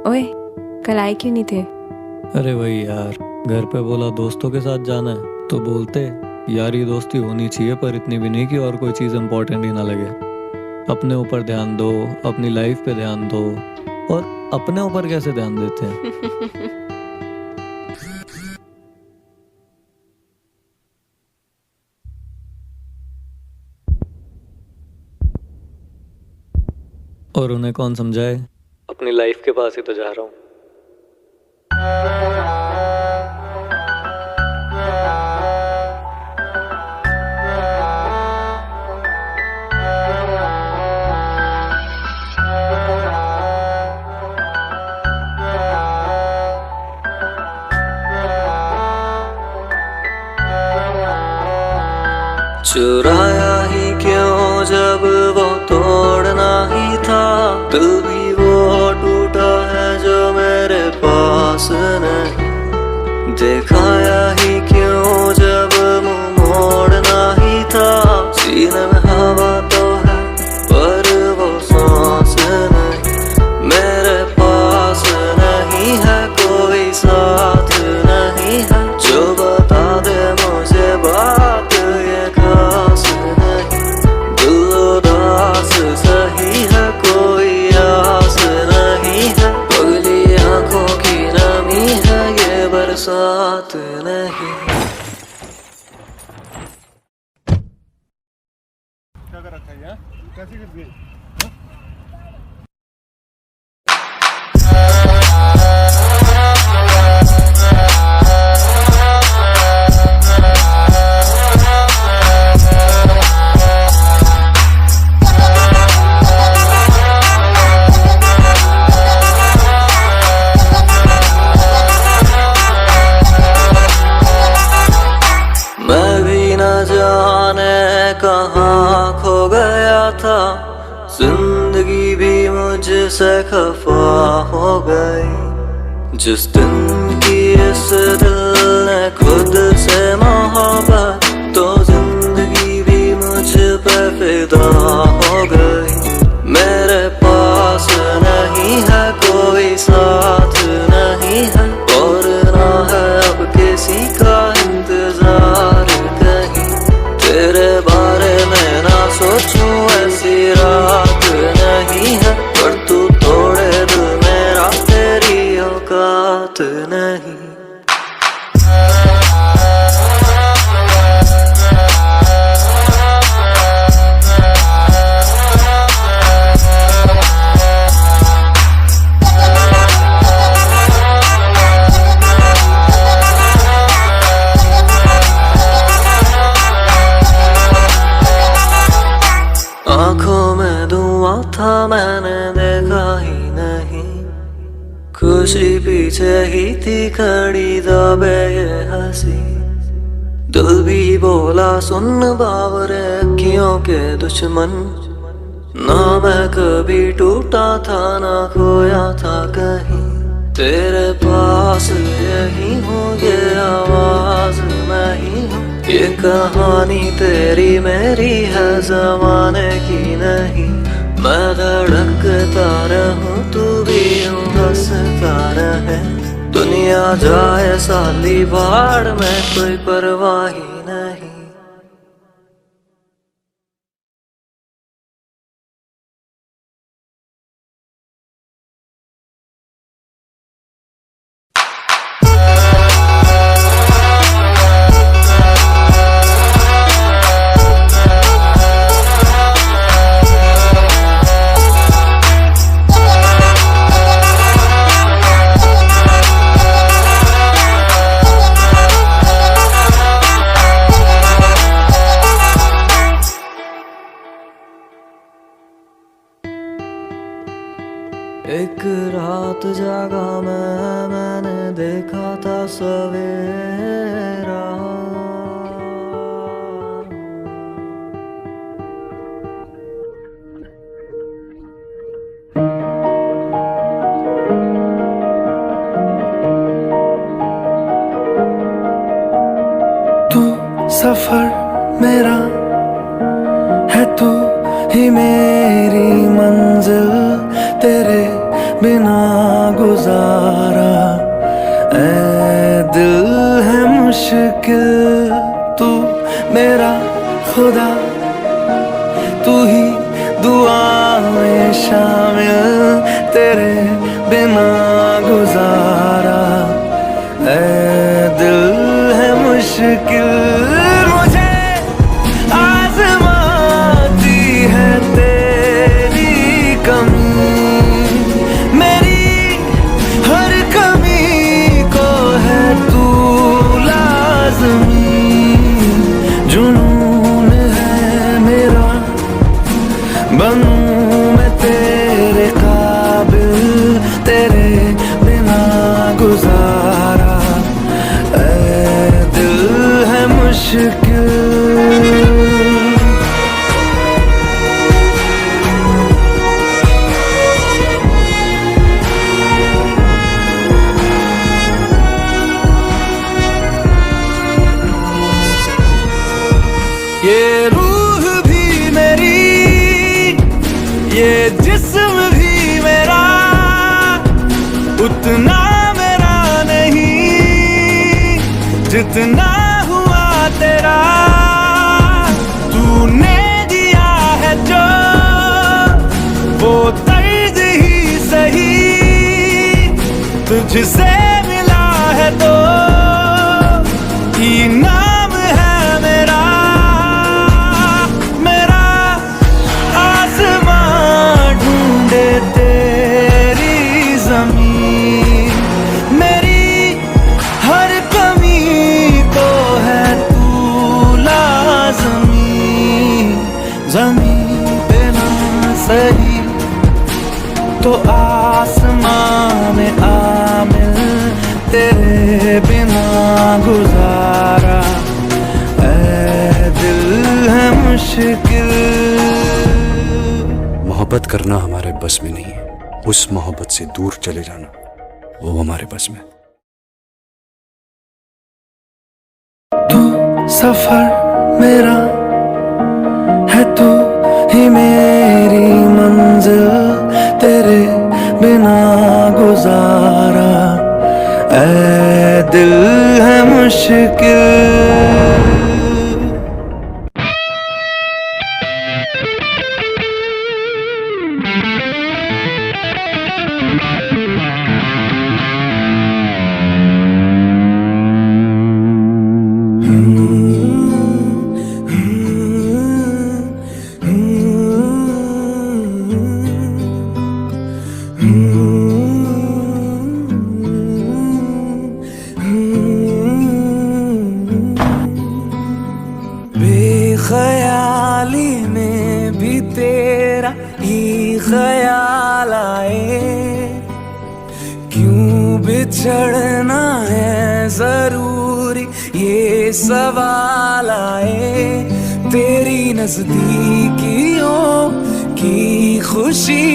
ओए, कल आए क्यों नहीं थे? अरे वही यार, घर पे बोला दोस्तों के साथ जाना है तो बोलते यारी दोस्ती होनी चाहिए, पर इतनी भी नहीं कि और कोई चीज़ इम्पोर्टेंट ही ना लगे। अपने ऊपर ध्यान दो, अपनी लाइफ पे ध्यान दो। और अपने ऊपर कैसे ध्यान देते हैं? और उन्हें कौन समझाए? अपनी लाइफ के पास ही तो जा रहा हूँ। चुराया ही क्यों जब वो तोड़ना ही था। दिल भी वो टूटा है जो मेरे पास नहीं। दिखाया ही क्यों जब मुंह मोड़ना ही था। सीने में हवा तो है पर वो सांस नहीं। मेरे पास नहीं है कोई साथ नहीं है जो बता दे मुझे बात ये खास नहीं। दिल उदास सही है कोई आस नहीं है। पगली आंखों की नमी है ये बरसात नहीं। क्या कर रखा है यार? कैसे गिर गई? मैं भी न जाने कहाँ खो गया था। जिंदगी भी मुझसे खफा हो गई। जिस दिन की इस दिल ने खुद से मोहब्बत, तो जिंदगी भी मुझ पे फिदा हो गई। मेरे पास नहीं है कोई साथ नहीं है और ना है अब किसी का इंतजार कहीं। तेरे बारे में ना सोचूं ऐसी रात नहीं है, पर तू तोड़े दिल मेरा तेरी औकात नहीं। आंखों में धुआं था मैंने देखा ही नहीं। खुशी पीछे ही थी खड़ी दबे ये हंसी। दिल भी बोला सुन बावरे अखियों के दुश्मन। ना मैं कभी टूटा था ना खोया था कहीं। तेरे पास यही हूँ ये आवाज मैं ही हूँ। ये कहानी तेरी मेरी है जमाने की नहीं। मैं धड़कता रहूं तू भी यूं हंसता रहे। दुनिया जाए साली बाढ़ में कोई परवाह ही नहीं। एक रात जागा मैंने देखा था सवेरा। तू सफर मेरा है, तू ही मेरी मंजिल। तेरे बिना गुजारा। ऐ दिल है मुश्किल तू मेरा खुदा, तू ही दुआ में शामिल, तेरे बिना गुजारा। ऐ दिल है मुश्किल मुझे आज़माती है तेरी कमी, मेरी हर कमी को है तू लाज़मी। जुनून है मेरा बनूं मैं तेरे काबिल, तेरे बिना गुजारा। ऐ दिल है मुश्किल। ये रूह भी मेरी, ये जिस्म भी मेरा, उतना मेरा नहीं जितना हुआ तेरा। तूने दिया है जो वो दर्द ही सही, तुझसे मिला है तो इनाम है मेरा। मेरा आसमां ढूंढे तेरी ज़मीन, मेरी हर कमी को है तू लाज़मी। ज़मीन पे ना सही तो आसमां में आमिल, तेरे बिना गुजारा। ऐ दिल है मुश्किल। मोहब्बत करना हमारे बस में नहीं है, उस मोहब्बत से दूर चले जाना वो हमारे बस में। तू सफर मेरा है, तू ही मेरी मंजिल, तेरे बिना गुजारा। ऐ दिल है मुश्किल। बेख्याली में भी तेरा ही ख्याल आए, क्यों बिछड़ना है जरूरी ये सवाल आए। तेरी नजदीकियों की खुशी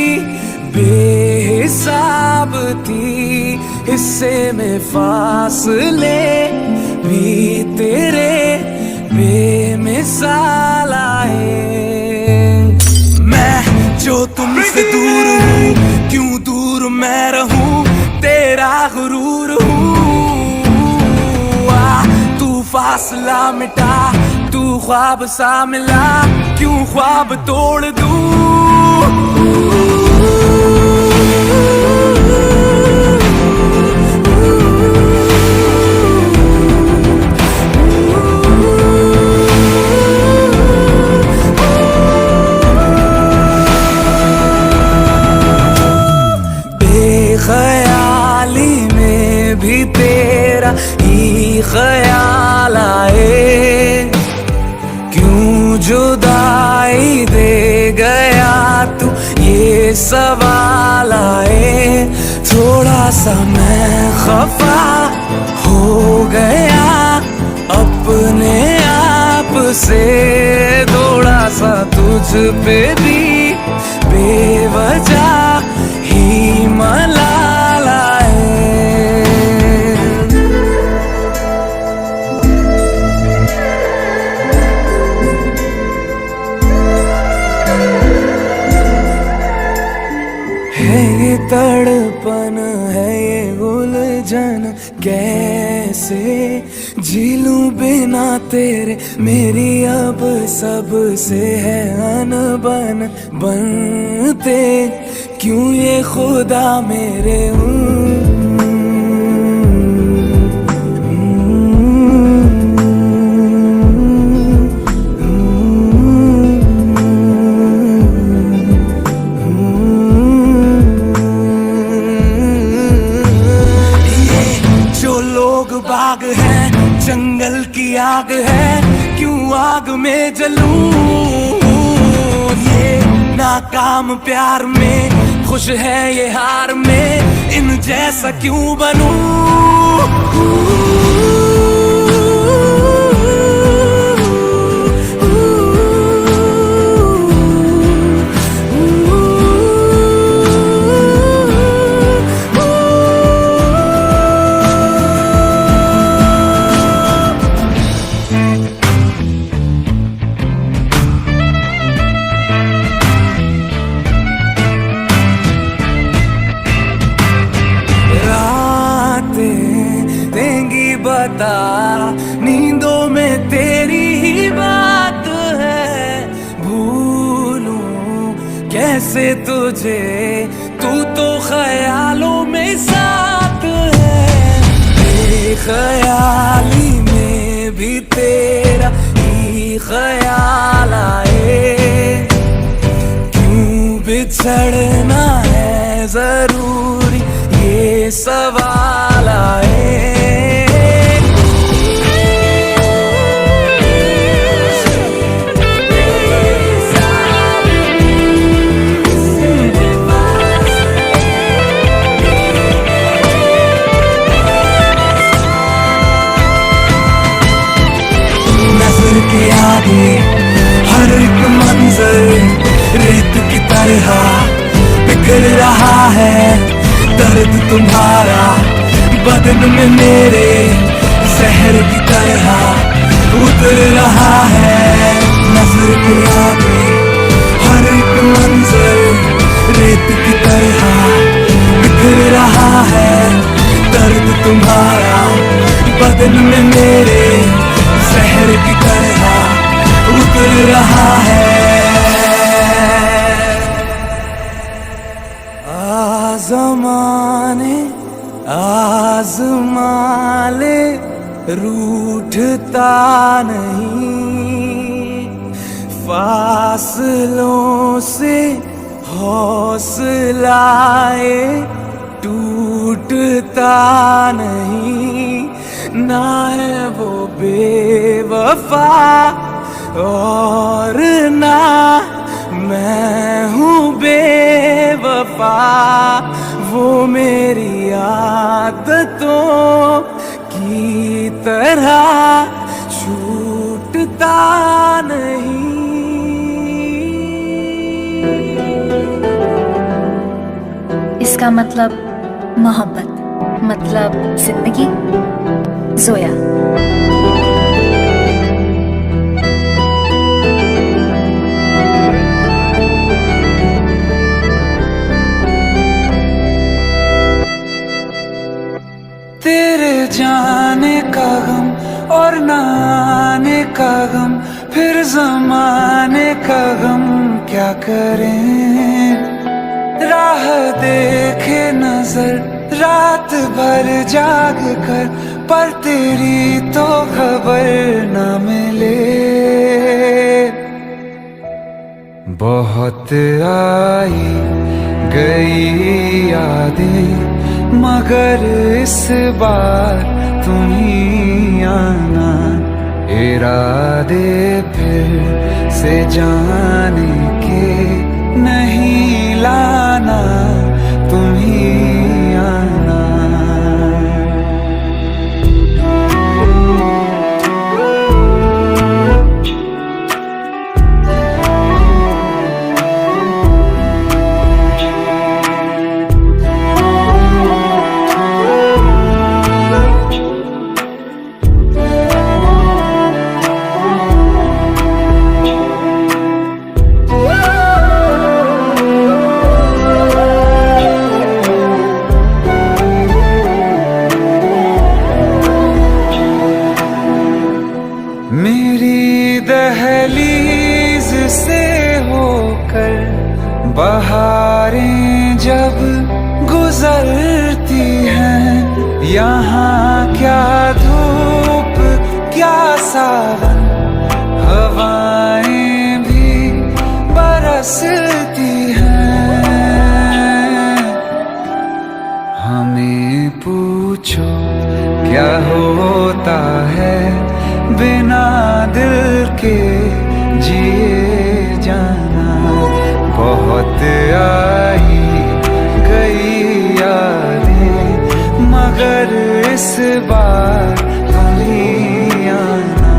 बेहिसाब थी, हिस्से में फासले भी तेरे बेमिसाल आए। मैं जो तुमसे दूर हूँ, क्यों दूर मैं रहूं, तेरा गुरूर हूँ। तू फासला मिटा, तू ख्वाब सा मिला, क्यों ख्वाब तोड़ दूं। ख्याली में भी तेरा ही ख्याल आए, क्यों जुदाई दे गया तू ये सवाल आए। थोड़ा सा मैं खफा हो गया अपने आप से, थोड़ा सा तुझ पे भी बेवजह ही मलाल आए। है ये तड़पन है ये उलझन, कैसे झीलूं बिना तेरे, मेरी अब सबसे है अनबन। बनते क्यों ये खुदा मेरे बाग है, जंगल की आग है, क्यों आग में जलूं। ये नाकाम प्यार में खुश है ये हार में, इन जैसा क्यों बनूं। बता नींदों में तेरी ही बात है, भूलूं कैसे तुझे, तू तो ख्यालों में साथ है। बेख्याली में भी तेरा ही ख्याल आए, क्यों बिछड़ना है जरूरी ये सवाल आए। हर एक मंजर रेत की तरह बिखर रहा है, दर्द तुम्हारा बदन में मेरे जहर की तरह उतर रहा है। नजर के आगे हर एक मंजर रेत की तरह बिखर रहा है, दर्द तुम्हारा बदन में मेरे जहर की तरह उतर रहा है। आज़माने आज़मा ले रूठता नहीं, फासलों से हौसलाए टूटता नहीं। ना है वो बेवफा और ना मैं हूँ बेवफा, वो मेरी आदतों की तरह छूटता नहीं। इसका मतलब मोहब्बत, मतलब जिंदगी। जोया। तेरे जाने का गम और न आने का गम, फिर जमाने का गम क्या करें। राह देखे नजर रात भर जाग कर, पर तेरी तो खबर न मिले। बहुत आई गई यादें, मगर इस बार तुम ही आना। इरादे फिर से जाने के नहीं लाना, तुम ही आना। यहाँ क्या धूप क्या सावन, हवाएं भी बरसती हैं। हमें पूछो क्या होता है बिना दिल के जिए जाना। बहुत आई गई यादें मगर इस बार तुम ही आना।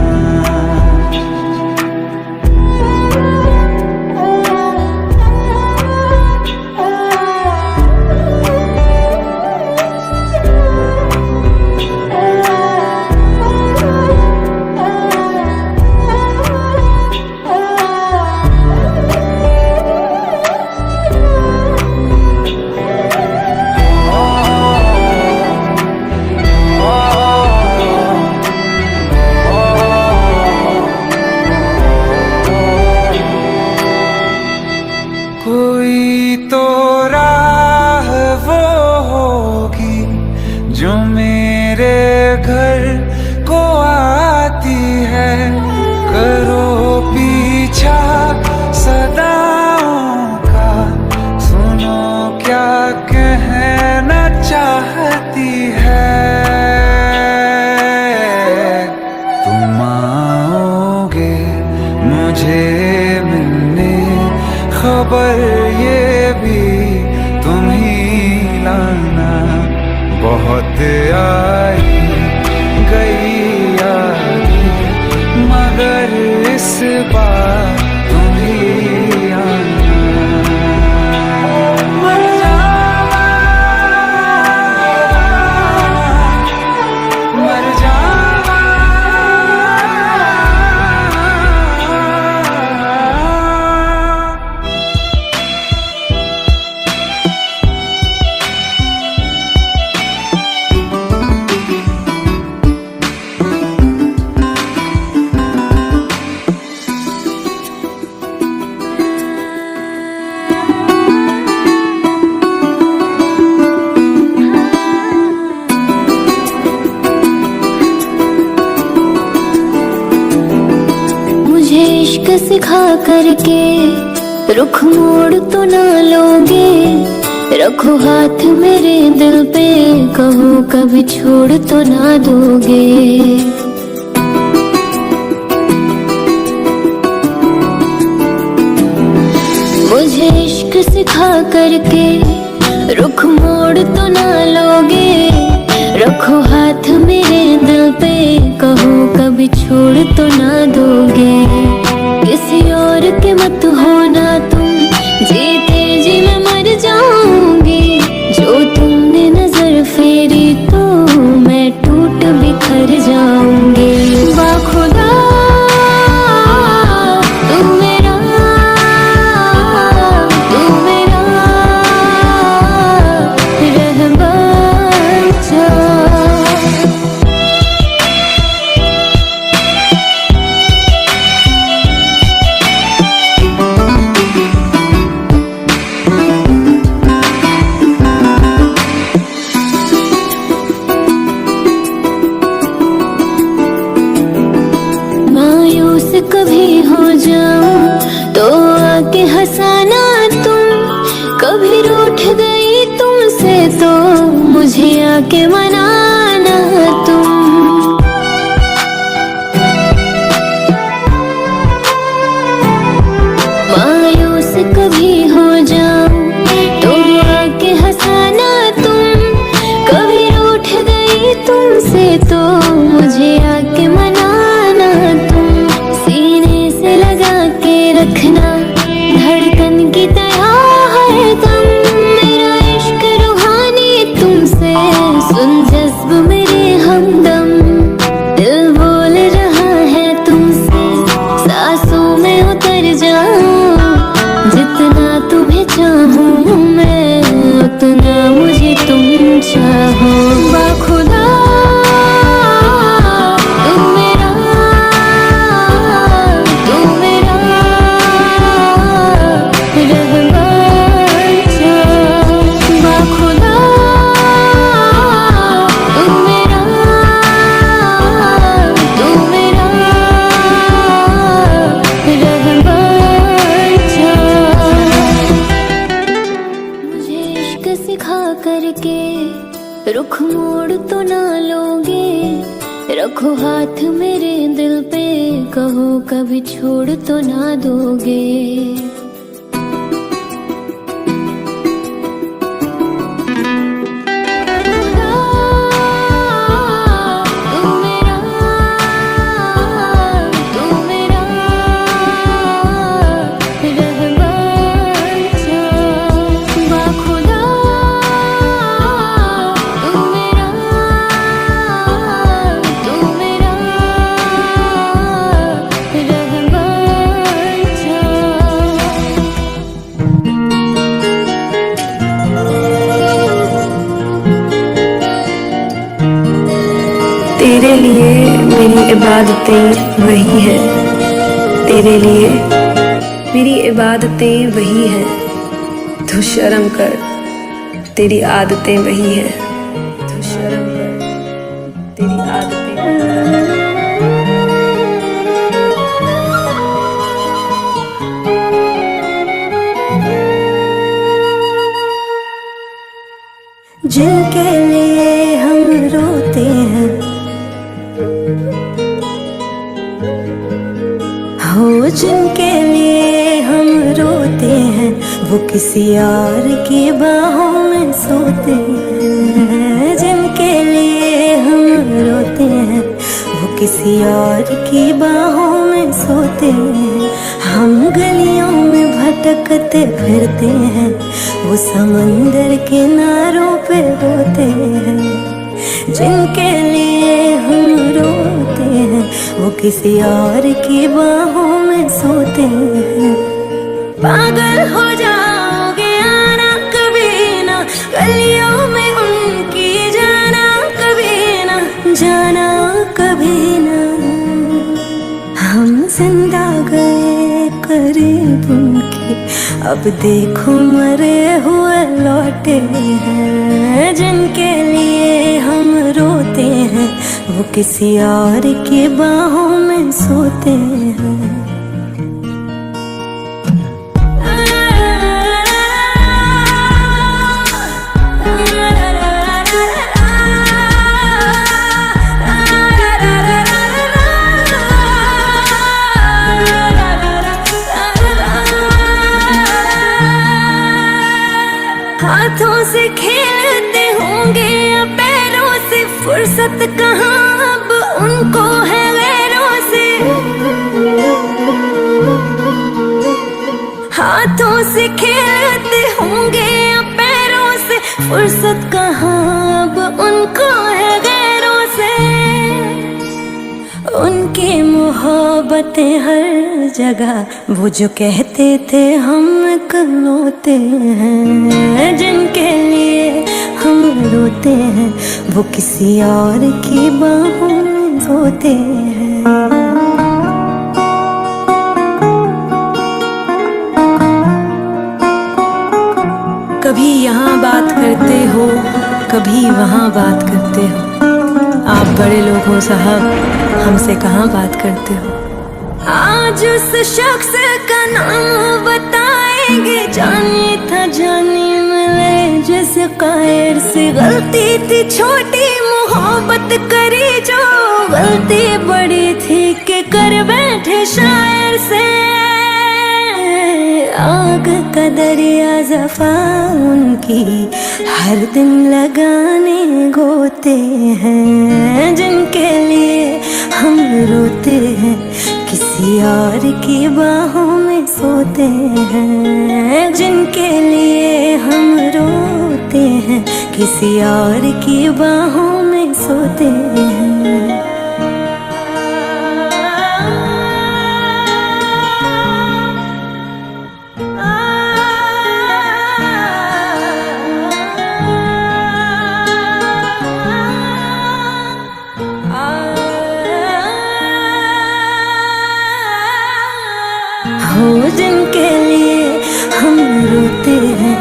कोई तो राह वो होगी जो मेरे घर को आती है। करो पीछा सदाओं का, सुनो क्या कहना चाहती है। तुम आओगे मुझे मिलने, खबर ये भी तुम ही लाना। बहुत आई गई यादें मगर इस बार तुम ही आना। मर जावा, मर जावा। मुझे इश्क सिखा करके रुख मोड़ तो ना लोगे। रखो हाथ मेरे दिल पे, कहो कभी छोड़ तो ना दोगे। मुझे इश्क सिखा करके रुख मोड़ तो ना लोगे। रखो हाथ मेरे दिल पे, कहो कभी छोड़ तो ना दोगे। किसी और के मत होना तुम, जीते जी मैं मर जाऊंगी। जो तुमने नजर फेरी तो मैं टूट बिखर जाऊंगी। बाखुदा तू मेरा, तू मेरा रहबर जा। मायूस कभी हो जाऊं तो आके हंसाना तुम। कभी रूठ गई तुमसे तो मुझे आके मनाना तुम। मायूस कभी हो जाऊं तो आके हंसाना तुम। कभी रूठ गई तुमसे तो मुझे आके मनाना तुम। सीने से लगा के रखना धड़कन की तरह हरदम। मेरा इश्क रूहानी तुमसे, सुन जज्ब मेरे हमदम। दिल बोल रहा है तुमसे, सांसों में उतर जाऊं। जितना तुम्हें चाहूं मैं, उतना मुझे तुम चाहो। बाखुदा तू मेरा, तू मेरा रहबर जा। बाखुदा तू रुख मोड़ तो ना लोगे, रखो हाथ मेरे दिल पे, कहो कभी छोड़ तो ना दोगे। तेरे लिए मेरी इबादतें वही है, तेरे लिए मेरी इबादतें वही है। तू शर्म कर, तेरी आदतें वही है। तू शर्म कर, तेरी आदतें वही है। जिनके लिए हम रोते हैं, हो जिनके लिए हम रोते हैं, वो किसी और की बाहों में सोते हैं। जिनके लिए हम रोते हैं, वो किसी और की बाहों में सोते हैं। हम गलियों में भटकते फिरते हैं, वो समंदर किनारों पे रोते हैं। जिनके लिए हम रोते हैं, वो किसी और की बाहों में सोते हैं। पागल हो जाओगे आना कभी ना, गलियों में उनकी जाना कभी ना, जाना कभी ना। हम जिंदा गए करीब उनके, अब देखो मरे हुए लौटे हैं। जिनके लिए हम रोते हैं, वो किसी और की बाहों में सोते हैं। हाथों से खेलते होंगे या पैरों से, फुर्सत कहाँ अब उनको है गैरों से। हाथों से खेलते होंगे या पैरों से, फुर्सत कहाँ अब उनको है गैरों से। उनकी मोहब्बतें हर जगह, वो जो कहते थे हम इकलौते हैं। जिनके लिए हम रोते हैं, वो किसी और की बाहों में सोते हैं। कभी यहाँ बात करते हो, कभी वहाँ बात करते हो। आप बड़े लोग हो साहब, हमसे कहाँ बात करते हो। आज उस शख्स का नाम बताएंगे, जानी था जानी मिले जिस कायर से। गलती थी छोटी मोहब्बत करी जो, गलती बड़ी थी कि कर बैठे शायर से। आग का दरिया जफा उनकी, हर दिन लगाने गोते हैं। जिनके लिए हम रोते हैं, किसी और की बाहों में सोते हैं। जिनके लिए हम रोते हैं, किसी और की बाहों में सोते हैं। हो जिनके लिए हम रोते हैं,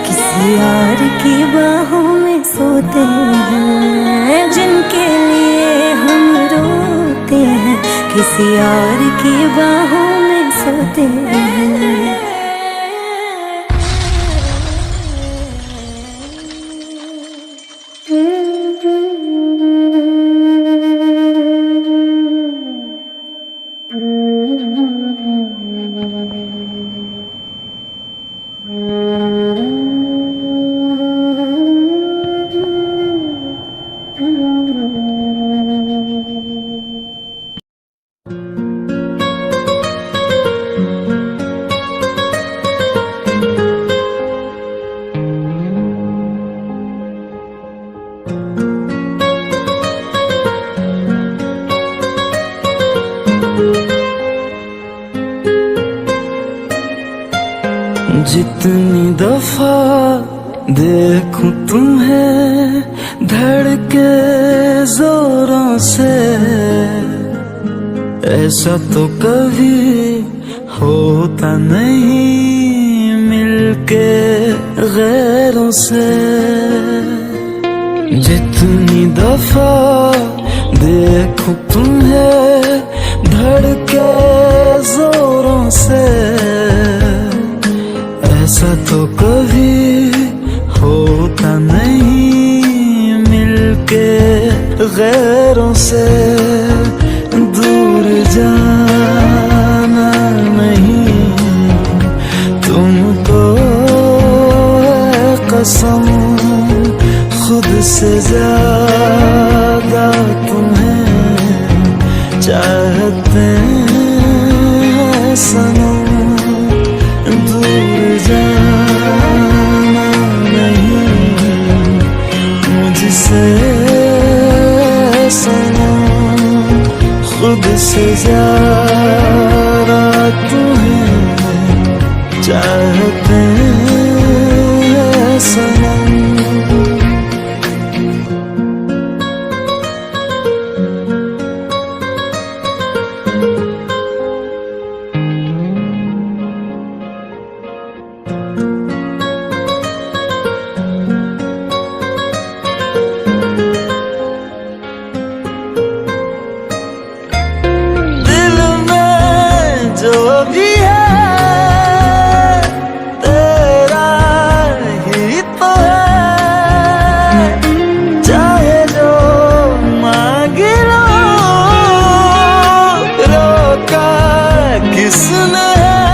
किसी और की बाहों में सोते हैं। जिनके लिए हम रोते हैं, किसी और की बाहों में सोते हैं। जितनी दफा देखूं तुम्हें धड़के जोरों से, ऐसा तो कभी होता नहीं मिलके गैरों से। जितनी दफा देखूं तुम्हें धड़के जोरों से, ऐसा तो कभी होता नहीं मिलके गैरों से। दूर जाना नहीं तुमको है कसम, खुद से ज्यादा तुम्हें चाहते हैं सनम। दूर जाना नहीं मुझसे सनम, खुद से ज्यादा तुम्हें चाहते हैं सनम। जो भी है तेरा ही तो है, चाहे जो मांग लो, रोका किसने है।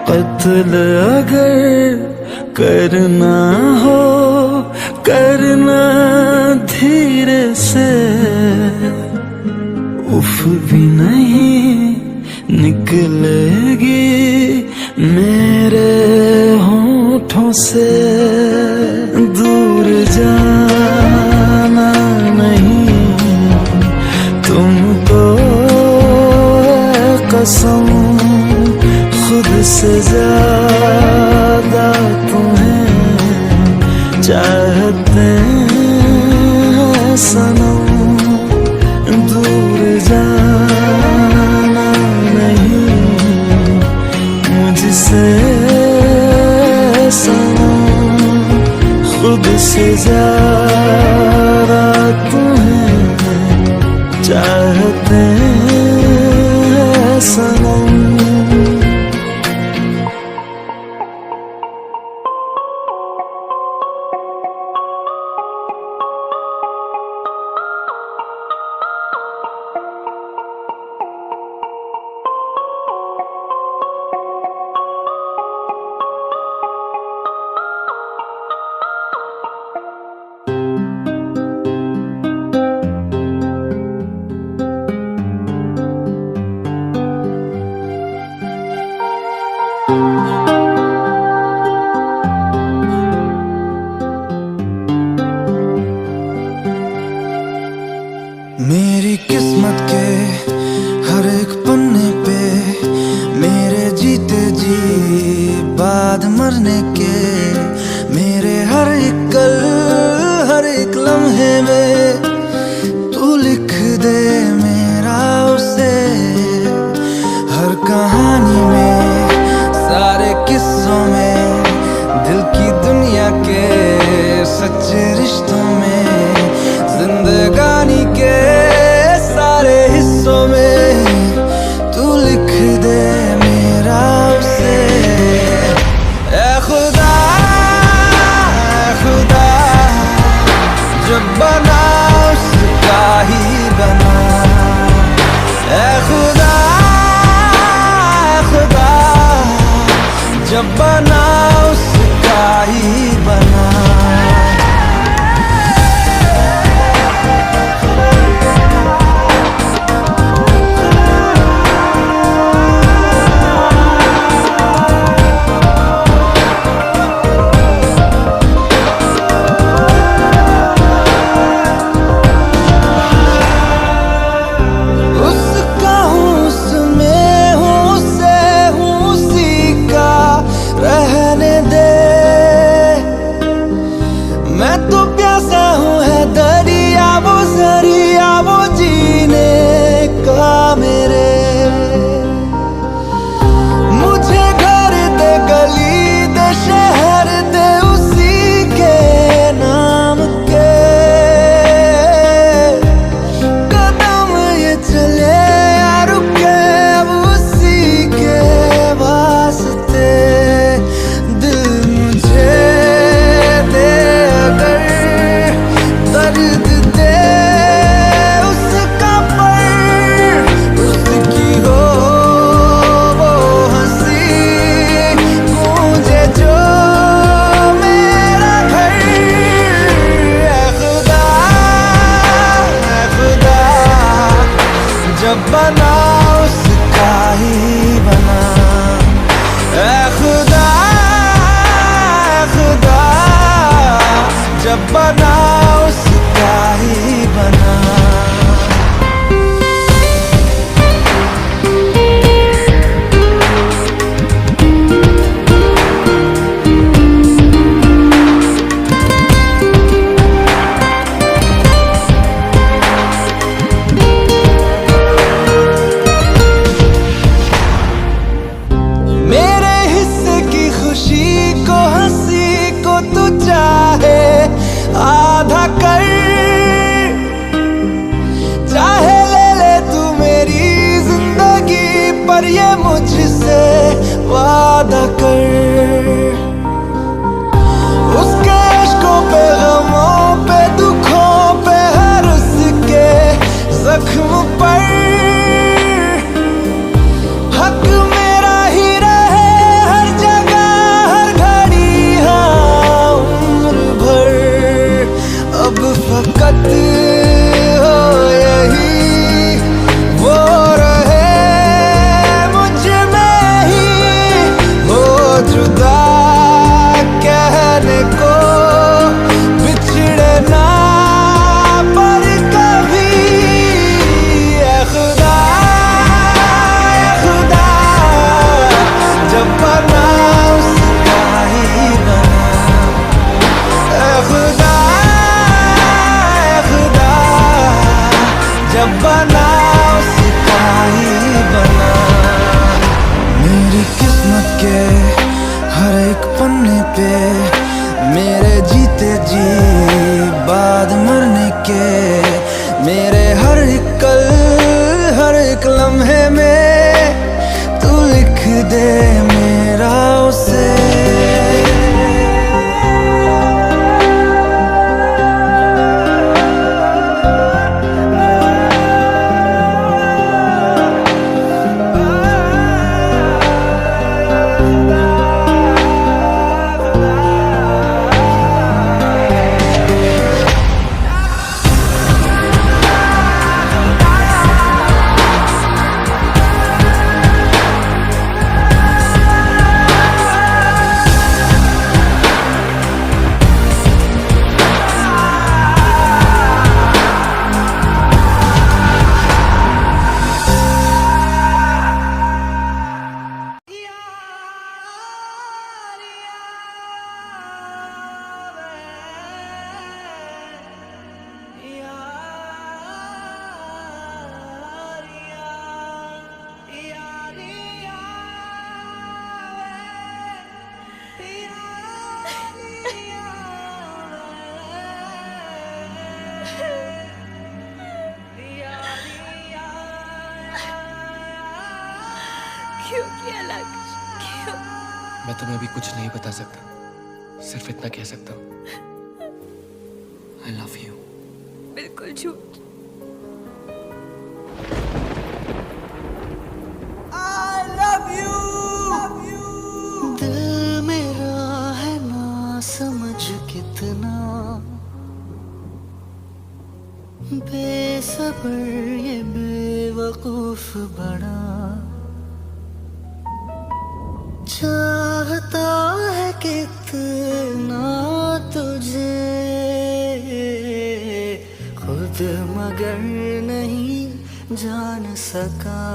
कत्ल अगर करना हो करना धीरे से, उफ भी नहीं निकलेगी मेरे होठों से। दूर जाना नहीं तुमको है कसम, खुद से ज्यादा तुम्हें चाहते हैं सनम। दूर जाना नहीं मुझसे सनम, खुद से ज्यादा तुम्हें चाहते हैं सनम। मैं तो प्यासा हूँ है दरिया वो जरिया वो जीने का मेरे। मुझे घर दे गली दे शहर दे उसी के नाम के। कदम ये चले या रुके अब उसी के वास्ते। दिल मुझे दे अगर दर्द दे उसका पर उसकी हो वो हंसी गूंजे जो मेरा घर। ऐ खुदा जब बना उसका ही बना। ऐ खुदा जब बना उसका ही बना। मेरे हिस्से की खुशी को हंसी को तू चाहे आधा कर। चाहे ले ले तू मेरी जिंदगी पर ये मुझसे वादा कर। उसके इश्कों पे गमों पे दुखों पे हर उसके जख्म पर हक मेरा ही रहे हर जगह हर घड़ी हाँ उम्र भर। अब फकत हो यही वो रहे मुझ में ही हो जुदा कहने को बिछड़े ना पर कभी। ऐ खुदा जब बना उसका ही बना। ऐ खुदा जब बना उसका ही बना। मेरी किस्मत के हर एक पन्ने पे मेरे जीते जी बाद मरने के मेरे हर एक कल हर एक लम्हे में तू लिख दे मेरा उसे। क्यों किया लक्ष्य, क्यों? मैं तुम्हें अभी कुछ नहीं बता सकता, सिर्फ इतना कह सकता हूँ, I love you। बिल्कुल झूठ। I love you। दिल मेरा है ना समझ कितना बेसब्र ये बेवकूफ बड़ा। चाहता है कितना तुझे खुद मगर नहीं जान सका।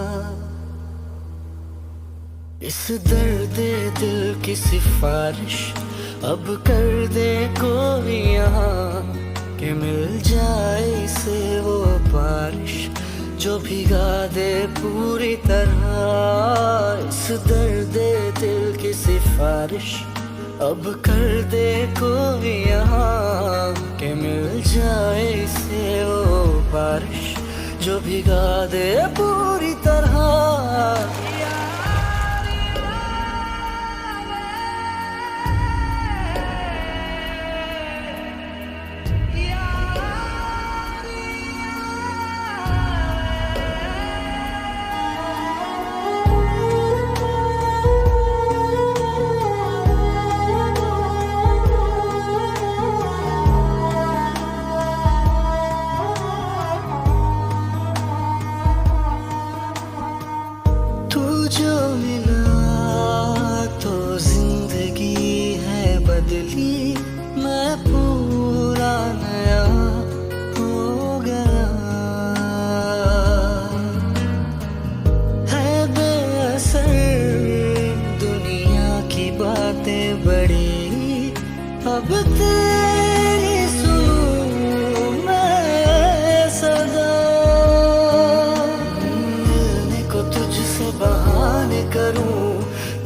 इस दर्द दिल की सिफारिश अब कर दे कोई यहाँ जो भिगा दे पूरी तरह इस दर्द दिल की सिफारिश अब कर दे कोई यहाँ के मिल जाए इसे वो बारिश जो भिगा दे पूरी तरह। जो मिला तो जिंदगी है बदली मैं पूरा नया हो गया है बेअसर दुनिया की बातें बड़ी अब तेरी सुनूं मैं सदा मिलने को तुझसे बहाने करूं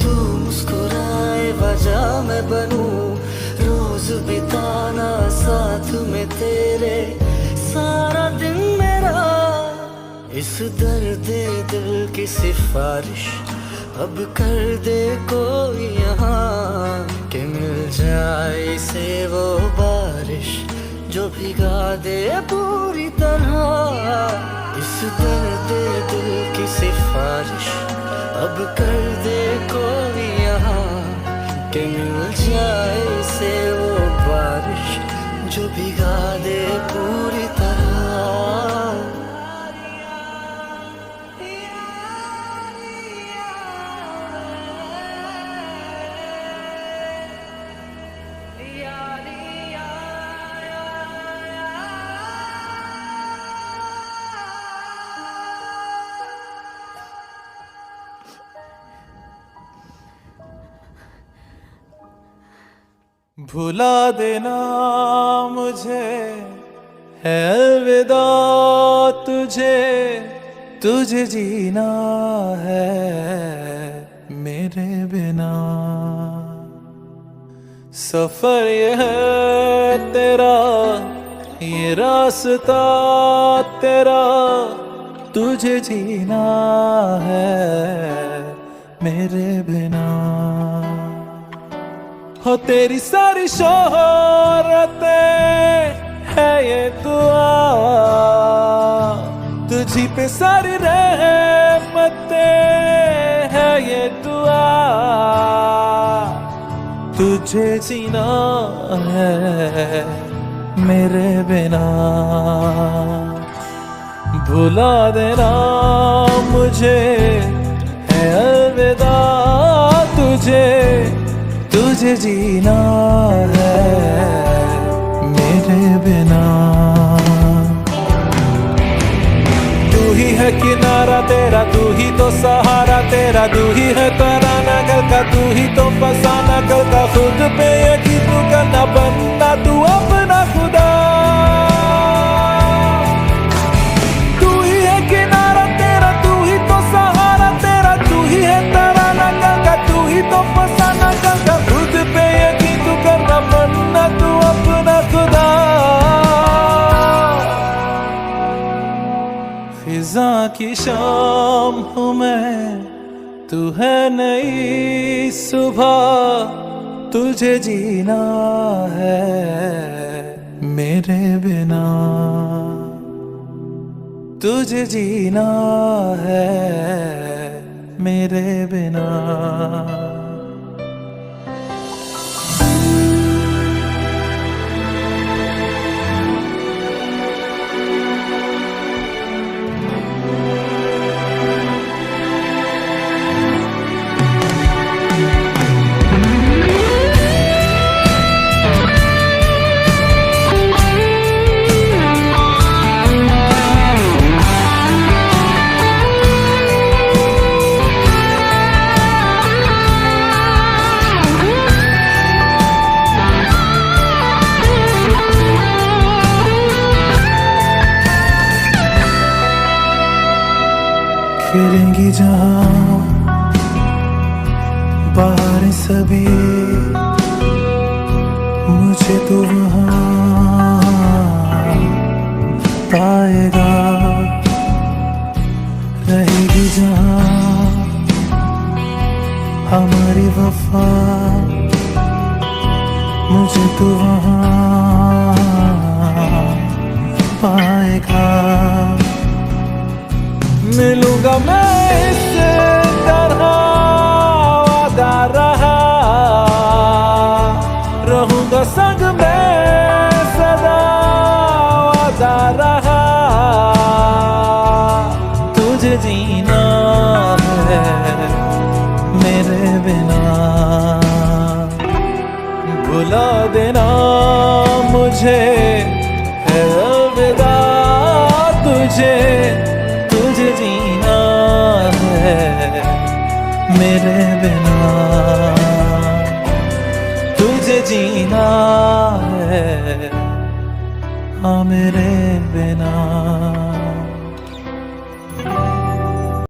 तू मुस्कुराए वजह मैं बनूं रोज बिताना साथ में तेरे सारा दिन मेरा इस दर्द दिल की सिफारिश अब कर दे कोई यहाँ के मिल जाए इसे वो बारिश जो भिगा दे पूरी तरह इस दर्द दिल की सिफारिश अब कर दे कोई यहाँ के मिल जाए इसे वो बारिश जो भिगा दे पूरी तरह। भुला देना मुझे है अलविदा तुझे तुझे जीना है मेरे बिना सफर ये है तेरा ये रास्ता तेरा तुझे जीना है मेरे बिना हो तेरी सारी शोहरतें है ये दुआ तुझी पे सारी रहमतें है ये दुआ तुझे जीना है मेरे बिना भुला देना मुझे है अलविदा तुझे तुझे जीना है मेरे बिना तू ही है किनारा तेरा तू ही तो सहारा तेरा तू ही है तराना कल का तू ही तो फसाना कल का खुद पे यकीन तू करना बनना तू अपना खुदा तू ही है किनारा तेरा तू ही तो सहारा तेरा तू ही है तराना कल का तू ही तो फसाना कल का खुद पे यकीन तू करना बनना तू अपना खुदा फिजा की शाम हूँ मैं तू है नई सुबह तुझे जीना है मेरे बिना तुझे जीना है मेरे बिना खिलेंगी जहां बाहर सभी, मुझे तो वहां पाएगा। रहेगी जहां हमारी वफा, मुझे तो वहां पाएगा। मिलूंगा मैं इस तरह वादा रहा, रहूंगा संग में सदा वादा रहा। तुझे जीना है मेरे बिना, भुला देना मुझे है अलविदा। तुझे जीना है मेरे बिना, तुझे जीना है हाँ मेरे बिना।